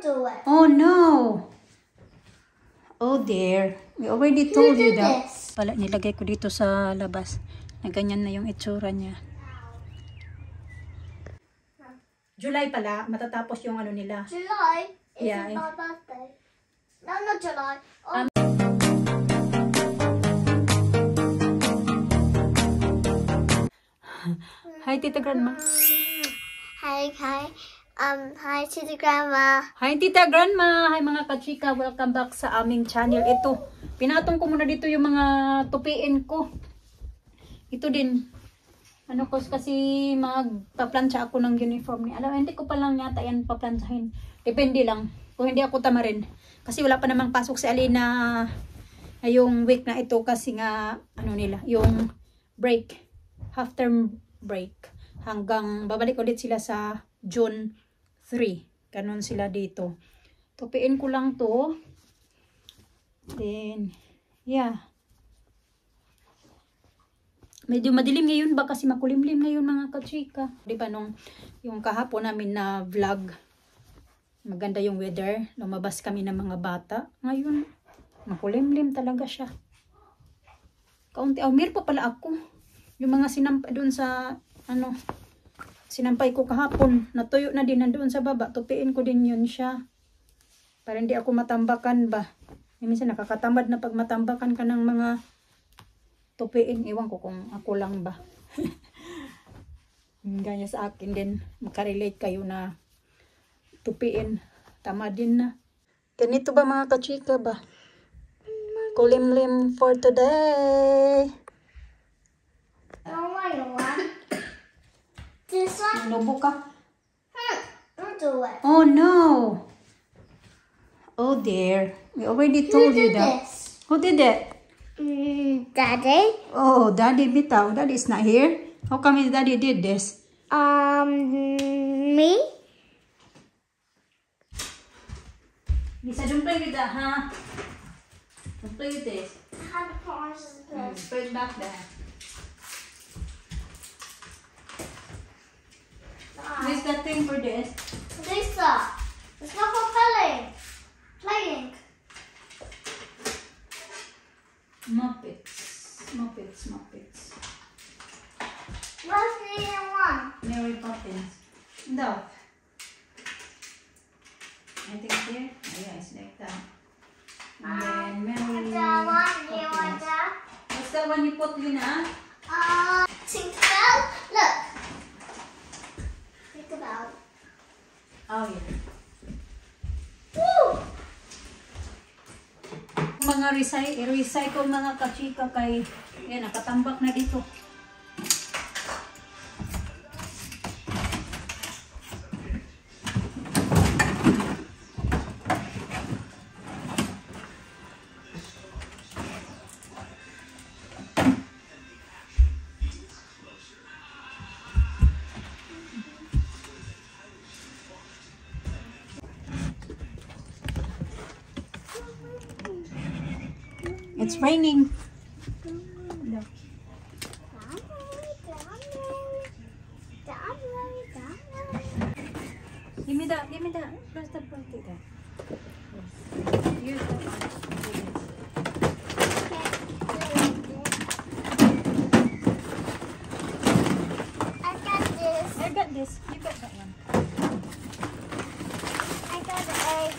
do it. Oh no! Oh dear. We already told you that. Pala, nilagay ko dito sa labas. Na ganyan na yung itsura niya. July pala, matatapos yung ano nila. July is Yeah. my birthday. No, not July. Hi, Tita Grandma. Hi, to the grandma. Hi, Tita Grandma. Hi, mga kachika. Welcome back sa aming channel. Ito, pinatong ko muna dito yung mga tupiin ko. Ito din. Ano ko kasi magpaplansya ako ng uniform ni. Alam, hindi ko pa lang yata yan paplansyahin. Depende lang. Kung hindi ako tamarin. Kasi wala pa namang pasok si Alina yung week na ito kasi nga ano nila, yung break. Half term break. Hanggang babalik ulit sila sa June 3. Ganon sila dito. Tupiin ko lang to. Then, yeah. Medyo madilim ngayon ba kasi makulimlim ngayon mga kachika. Di ba nung yung kahapon namin na vlog, maganda yung weather. Lumabas kami ng mga bata. Ngayon, makulimlim talaga siya. Kaunti. Mir pa pala ako. Yung mga sinampay doon sa, ano, sinampay ko kahapon. Natuyo na din nandoon sa baba. Tupiin ko din yun siya. Para hindi ako matambakan ba. Minsan nakakatamad na pag matambakan ka ng mga tupiin. Iwan ko kung ako lang ba. Ganyan sa akin din. Makarelate kayo na tupiin. Tama din na. Ganito ba mga kachika ba? Kulimlim for today. Oh, my one. This one? Nubo ka? Don't do it. Oh no! Oh dear. We already told you that. This? Who did that? Daddy? Oh, Daddy bitaw. Daddy is not here. How come his daddy did this? Me? Lisa, don't play with that, huh? Don't play with this. How to put on this? Put it back there. Where's that thing for this? Lisa, it's not for playing. Muppets. What's the other one? Mary Poppins. No. I think here. Oh, yeah, it's like that. And then Mary The one you want Poppins. that? What's that one you put, Lina? Tinkerbell. Look. Tinkerbell. Oh, yeah. Woo! Mga recycle mga kachika kay yan, nakatambak na dito. It's raining. Give me that. Where's the blanket there? Use that one. I got this. You got that one. I got the egg.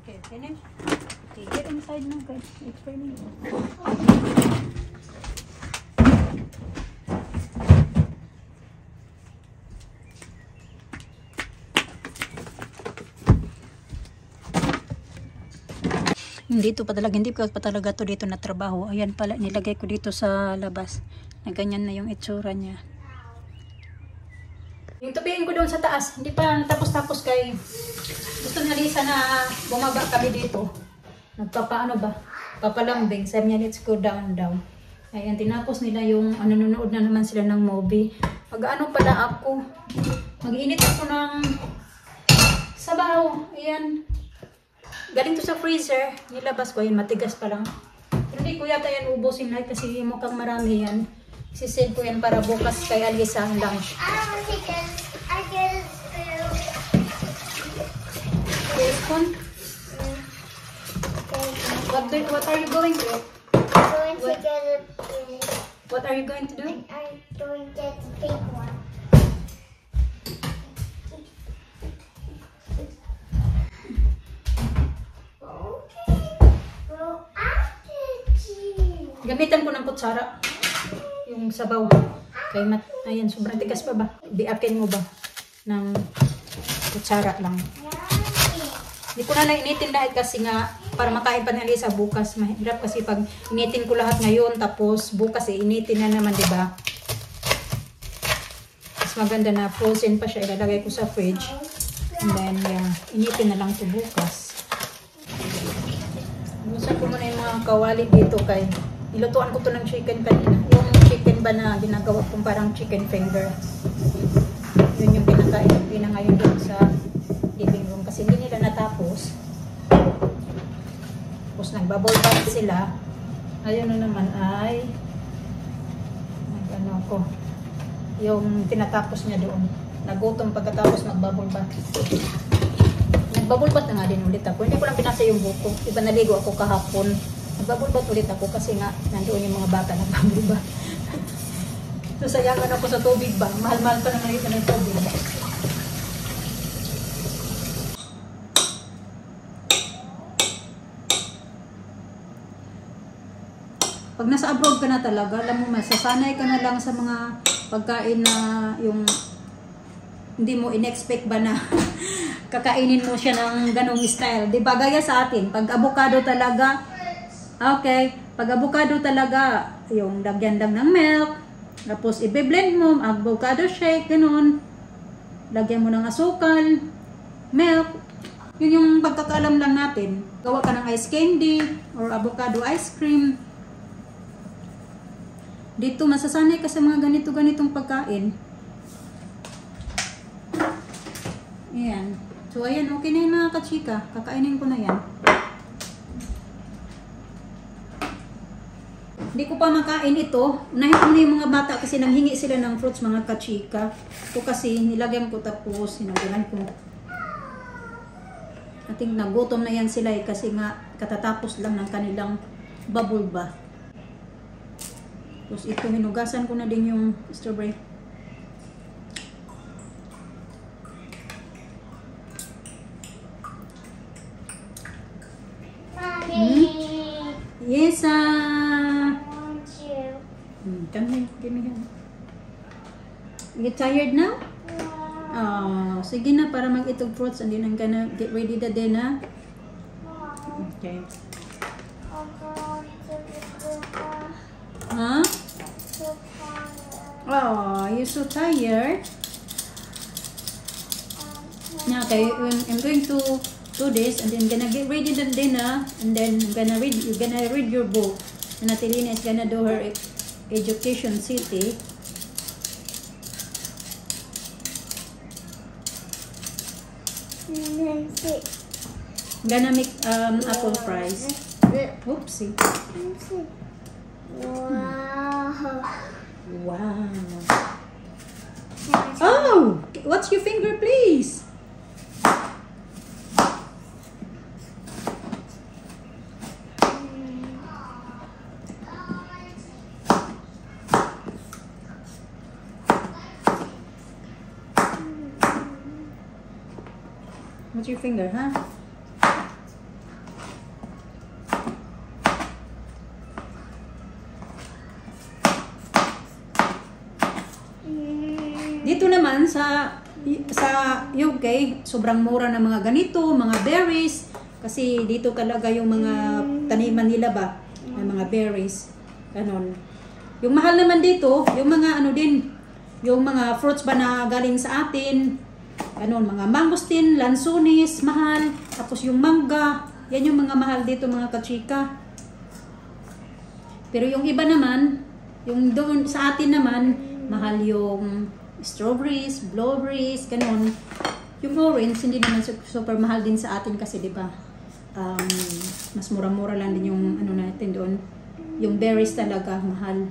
Okay, finish. Okay, get inside now, guys. It's raining. Hindi ko pa talaga to dito na trabaho. Ayan pala, nilagay ko dito sa labas. Na ganyan na yung itsura niya. Yung tupiin ko doon sa taas, hindi pa tapos-tapos kay gusto na Lisa na bumaba kami dito. Nagpapaano ba? Papalambing. Sabi niya, let's go down. Ayan, tinapos nila yung nanonood na naman sila ng movie. Mag-ano pala ako. Mag-init ako ng sabaw. Ayan. Galing to sa freezer. Nilabas ko yun, matigas pa lang. Pero hindi ko yata yan ubusin lahat kasi mukhang marami yan. Sisave ko yan para bukas kay Alisa ang lunch. Spoon? What are you going to do? What are you going to do? I'm going to get the big one. Okay. Go after you. Gamitan ko ng kutsara. Yung sabaw. Kay ayan, sobrang tigas pa ba? Biakin mo ba? Ng kutsara lang. Hindi ko na lang initin dahil kasi nga para makain pa ng Alisa bukas. Mahirap kasi pag initin ko lahat ngayon tapos bukas initin na naman, di ba? Mas maganda na frozen pa siya. Ilalagay ko sa fridge. And then, yeah, initin na lang ito bukas. Busan ko muna yung mga kawali dito kay nilutuan ko to ng chicken kanina. Yung chicken ba na ginagawa kong parang chicken finger. Yun yung pinangayon doon sa living room kasi hindi nila natapos. Tapos nagbubble bath sila. Ayun na naman ay ano ko yung tinatapos niya doon. Nagutom pagkatapos nagbubble bath. Nagbubble bath na nga din ulit ako. Hindi ko lang pinasa yung buko. Iba naligo ako kahapon. Nagbubble bath ulit ako kasi nga nandoon yung mga bata nagbubble bath. So sayangan ako sa tubig ba? Mahal-mahal pa naman ito ng tubig ba? Pag nasa abroad ka na talaga, alam mo, masasanay ka na lang sa mga pagkain na yung hindi mo in-expect ba na kakainin mo siya ng ganong style. Di ba? Gaya sa atin, pag avocado talaga, okay, pag avocado talaga, yung lagyan lang ng milk, tapos i-blend mo, avocado shake, ganun. Lagyan mo ng asukal, milk. Yun yung pagkakaalam lang natin. Gawa ka ng ice candy or avocado ice cream. Dito, masasanay ka sa mga ganitong pagkain. Ayan. So, ayan. Okay na yun mga kachika. Kakainin ko na yan. Hindi ko pa makain ito. Unahin ko na yung mga bata kasi nanghingi sila ng fruits mga kachika. Ito kasi nilagyan ko tapos sinagalan ko. I think nagutom na yan sila kasi nga katatapos lang ng kanilang bubble bath. Tapos ito, hinugasan ko na din yung strawberry. Mommy. Yes, I want you. Come here, give me here. You tired now? Sige na, para mag-itog fruits and then I'm gonna get ready the dinner. Okay. Huh? Oh, you're so tired. Okay, I'm going to do this and then gonna get ready the dinner and then you're gonna read your book. And Natalina is gonna do her education city. Gonna make apple fries. Oopsie. Wow. Wow. Oh, what's your finger, please? What's your finger, huh? Dito naman sa UK, sobrang mura ng mga ganito, mga berries. Kasi dito talaga yung mga taniman nila ba, ng mga berries. Ganon. Yung mahal naman dito, yung mga ano din, yung mga fruits ba na galing sa atin. Ganon, mga mangosteen, lansunis, mahal. Tapos yung mangga, yan yung mga mahal dito mga kachika. Pero yung iba naman, yung doon sa atin naman, mahal yung strawberries, blueberries, ganun. Yung orange, hindi naman super mahal din sa atin kasi, di ba? mas mura-mura lang din yung ano natin doon. Yung berries talaga, mahal.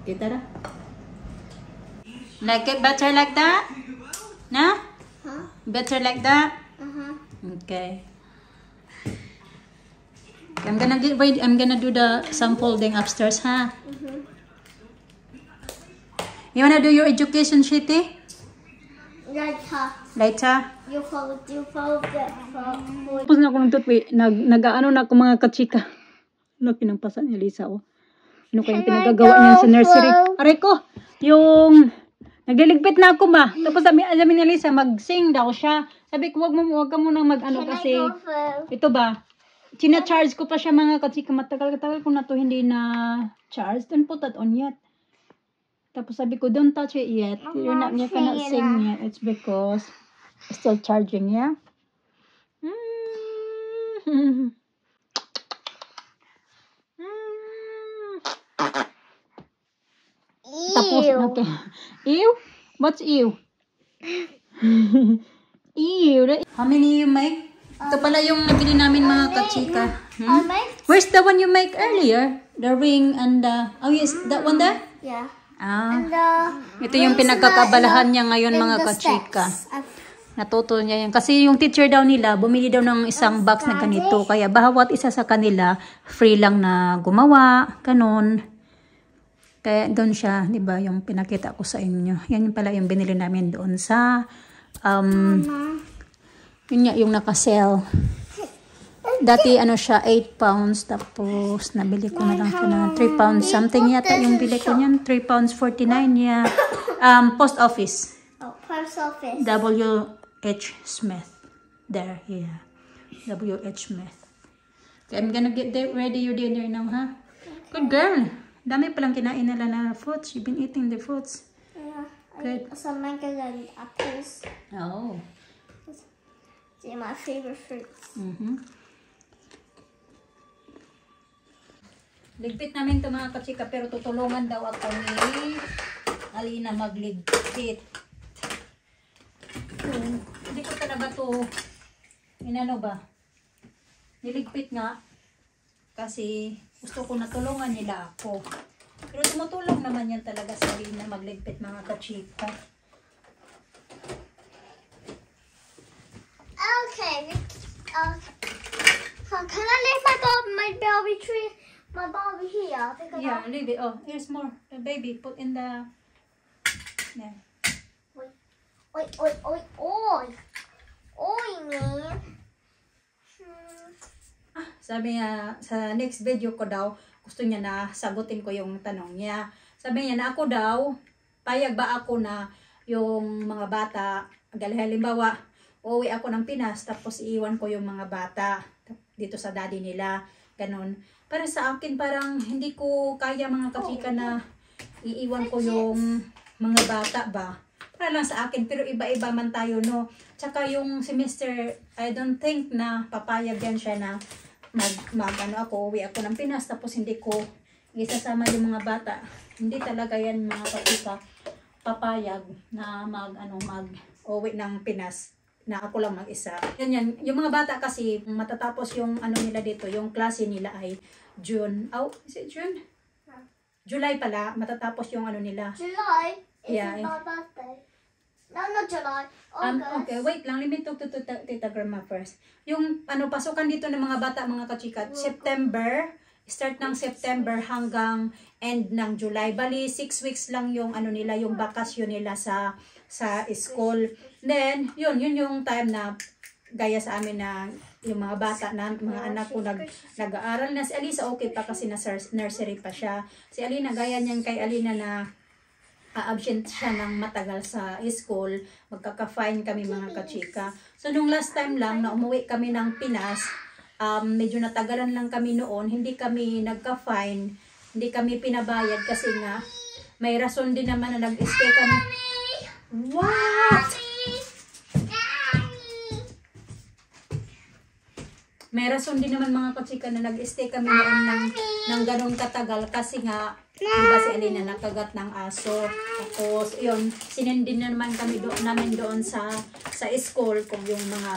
Okay, tara. Like it better like that? No? Huh? Better like that? Uh-huh. Okay. I'm gonna get ready. I'm gonna do some folding upstairs, huh? You wanna do your education, Shitty? Later. Later? You fold it. Tapos na ako ng tutwi. Nag-ano na ako mga kachika. Ano, pinampasa ni Lisa, oh. Ano kayong Can I pinagagawa niyan sa go, nursery? Flo? Aray ko, yung... Nagliligpit na ako ba? Tapos sabi ni Lisa, mag-sing daw siya. Sabi ko, wag ka munang mag-ano Can kasi... I go first? Ito ba? China-charge ko pa siya mga kachika. Matagal-tagal ko na to hindi na charge. Don't put that on yet. Tapos sabi ko, don't touch it yet. You cannot sing yet. It's because it's still charging, yeah? Tapos, okay. Ew? What's ew? Ew. How many you make? Ito pala yung nabili namin mga kachika. I make? Where's the one you make earlier? The ring and the... Oh, yes, that one there? Yeah. Ah. And Ito yung pinagkakabalahan niya ngayon mga kachika. Natuto niya yan. Kasi yung teacher daw nila, bumili daw ng isang box na ganito. Kaya bawat isa sa kanila, free lang na gumawa. Ganun. Kaya doon siya, di ba, yung pinakita ko sa inyo. Yan yung pala yung binili namin doon sa... yun nga, yung naka-sell. Dati ano siya, 8 pounds. Tapos nabili ko na lang siya na 3 pounds something yata yung bili ko niyan. 3 pounds 49, yeah. Post office. Oh, post office. W.H. Smith. There, yeah. W.H. Smith. Okay, I'm gonna get ready your dinner now, huh? Good girl. Dami palang kinain nila na fruits. You've been eating the fruits. Yeah. Good. Some mango and apples. Oh. They're my favorite fruits. Ligpit namin ito mga kachika, pero tutulungan daw ako ni Alina magligpit. Hindi ko talaga ito, inano ba, niligpit nga, kasi gusto ko natulungan nila ako. Pero tumutulong naman yan talaga sa Alina magligpit mga kachika. Okay. Can I leave my Barbie tree? My Barbie here. Yeah, leave it. Oh, here's more. The baby, put in the... There. Oi, oi, oi, oi. Oi, man. Sabi niya, sa next video ko daw, gusto niya na sagutin ko yung tanong niya. Sabi niya na ako daw, payag ba ako na yung mga bata, halimbawa, uuwi ako ng Pinas, tapos iiwan ko yung mga bata dito sa daddy nila, ganun. Para sa akin, parang hindi ko kaya mga kachika na iiwan ko yung mga bata ba. Para lang sa akin, pero iba-iba man tayo, no. Tsaka yung semester, I don't think na papayag yan siya na uwi ako ng Pinas, tapos hindi ko isasama yung mga bata. Hindi talaga yan mga kachika papayag na uwi ng Pinas na ako lang mag-isa. Yan. Yung mga bata kasi matatapos yung ano nila dito, yung klase nila ay June. Oh, is it June? July pala, matatapos yung ano nila. July is Yeah. my birthday. No, not July. August. Okay, wait lang. Let me talk to Tita Grandma first. Yung pasukan dito ng mga bata, mga kachika, September, start ng September hanggang end ng July. Bali, 6 weeks lang yung ano nila, yung bakasyon nila sa school. Then, yun yung time na gaya sa amin na yung mga bata na mga anak ko nag-aaral na. Si Alisa okay pa kasi na nursery pa siya. Si Alina, gaya niyan kay Alina na absent siya ng matagal sa school, magkaka-fine kami mga kachika. So, nung last time lang na umuwi kami ng Pinas, medyo natagalan lang kami noon, hindi kami nagka-fine, hindi kami pinabayad kasi nga, may rason din naman na nag-stay kami. What? may rason din naman mga kachika na nag-stay kami noon ng ganong katagal kasi nga, diba si Alina nakagat ng aso. Tapos, yun, sinendin naman kami namin doon sa school kung yung mga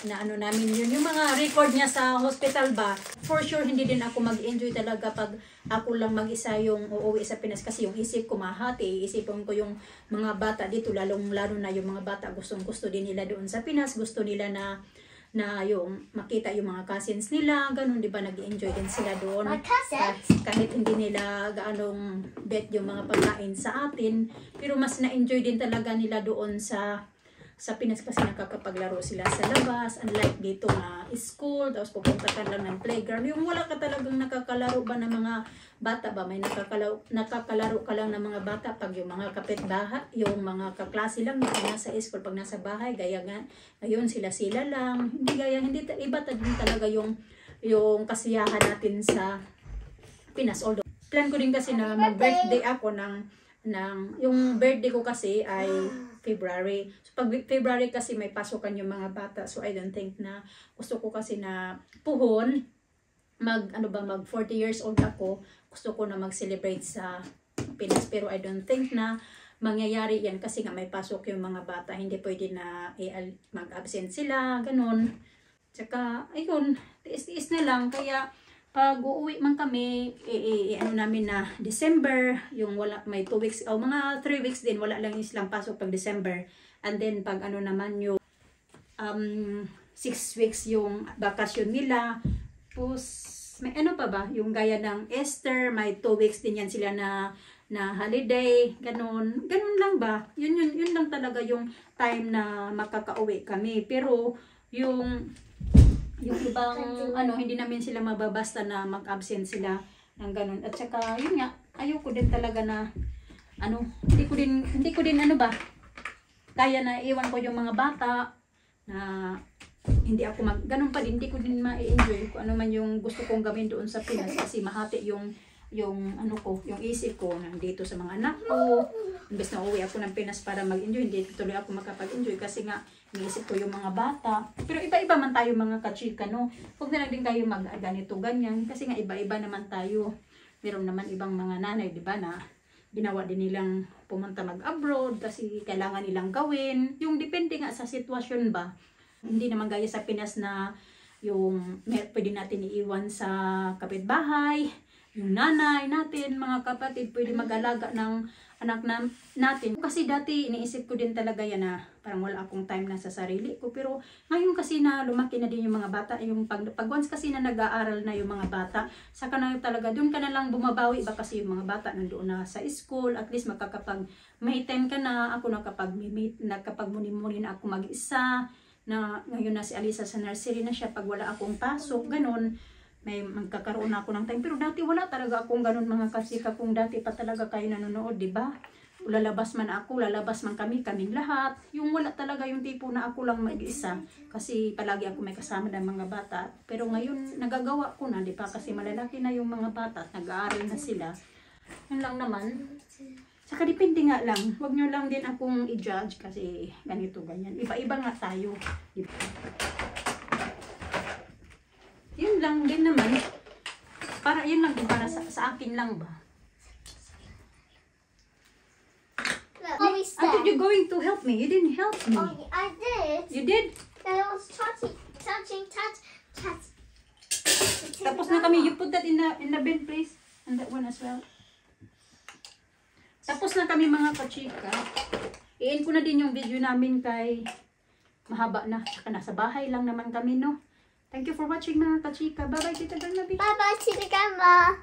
na ano namin yun. Yung mga record niya sa hospital ba, for sure hindi din ako mag-enjoy talaga pag ako lang mag-isa yung uuwi sa Pinas kasi yung isip ko mahati. Isipin ko yung mga bata dito, lalo na yung mga bata gusto din nila doon sa Pinas. Gusto nila na yung makita yung mga cousins nila, ganun, di ba, nag-enjoy din sila doon. Kahit hindi nila gaanong bet yung mga pagkain sa atin, pero mas na-enjoy din talaga nila doon sa Pinas kasi nakakapaglaro sila sa labas, unlike dito na school, tapos pupunta ka lang ng playground. Yung wala ka talagang nakakalaro ba ng mga bata ba, may nakakalaro ka lang ng mga bata pag yung mga kapitbahay, yung mga kaklase lang na nasa school, pag nasa bahay, gaya nga, ngayon sila lang, hindi iba din talaga yung kasiyahan natin sa Pinas. Although, plan ko din kasi na mag-birthday ako yung birthday ko kasi ay February. So, pag February kasi may pasukan yung mga bata. So, I don't think na gusto ko kasi na mag 40 years old ako. Gusto ko na mag-celebrate sa Pinas. Pero I don't think na mangyayari yan kasi nga may pasok yung mga bata. Hindi pwede na mag-absent sila, ganun. Tsaka, ayun, tiis-tiis na lang. Kaya, pag uuwi man kami, ano namin na December, yung may 2 weeks, o mga 3 weeks din, wala lang silang pasok pag December. And then, pag ano naman yung 6 weeks yung bakasyon nila. Tapos, may ano pa ba? Yung gaya ng Easter, may 2 weeks din yan sila na holiday, ganun. Ganun lang ba? Yun lang talaga yung time na makakauwi kami. Pero, yung ibang hindi namin sila mababasta na mag-absent sila ng ganun. At saka yun nga, ayoko din talaga na hindi ko din kaya na iwan ko yung mga bata na hindi ako ganun pa din, hindi ko din ma-enjoy kung ano man yung gusto kong gawin doon sa Pinas kasi mahati yung isip ko nandito sa mga anak ko. Imbes na uwi ako ng Pinas para mag-enjoy, hindi tuloy ako makapag-enjoy kasi nga iniisip ko yung mga bata. Pero iba-iba man tayo mga kachika, no? Huwag na lang din tayo ganito, ganyan. Kasi nga iba-iba naman tayo. Meron naman ibang mga nanay, di ba, na ginawa din nilang pumunta mag-abroad kasi kailangan nilang gawin. Yung depende nga sa sitwasyon ba. Hindi naman gaya sa Pinas na yung pwede natin iiwan sa kapitbahay. Yung nanay natin, mga kapatid, pwede mag-alaga ng anak natin. Kasi dati, iniisip ko din talaga yan na parang wala akong time na sa sarili ko. Pero ngayon kasi na lumaki na din yung mga bata, yung pag once kasi na nag-aaral na yung mga bata, saka na talaga, doon ka na lang bumabawi ba kasi yung mga bata nandoon na sa school, at least may time ka na, ako nakapag-muni-muni na ako mag-isa, na ngayon na si Alisa sa nursery na siya, pag wala akong pasok, ganun. May magkakaroon ako ng time. Pero dati wala talaga akong ganun mga kasika. Kung dati pa talaga kayo nanonood, di ba? Lalabas man kami, kaming lahat. Yung wala talaga yung tipo na ako lang mag-isa. Kasi palagi ako may kasama ng mga bata. Pero ngayon, nagagawa ko na, di ba? Kasi malalaki na yung mga bata at nag-aaral na sila. Yun lang naman. Saka depende nga lang. Huwag nyo lang din akong i-judge kasi ganito, ganyan. Iba-iba nga tayo. Diba? Yun lang din naman. Yun lang din para sa akin lang ba? I thought you're going to help me. You didn't help me. Oh, I did. You did? I was touching. Tapos na kami. You put that in the bin, please. And that one as well. Tapos na kami mga kachika. I-end ko na din yung video namin kay mahaba na. Saka nasa bahay lang naman kami, no? Thank you for watching mga kachika. Bye-bye, Tita Garnaby. Bye-bye, Tita Grandma.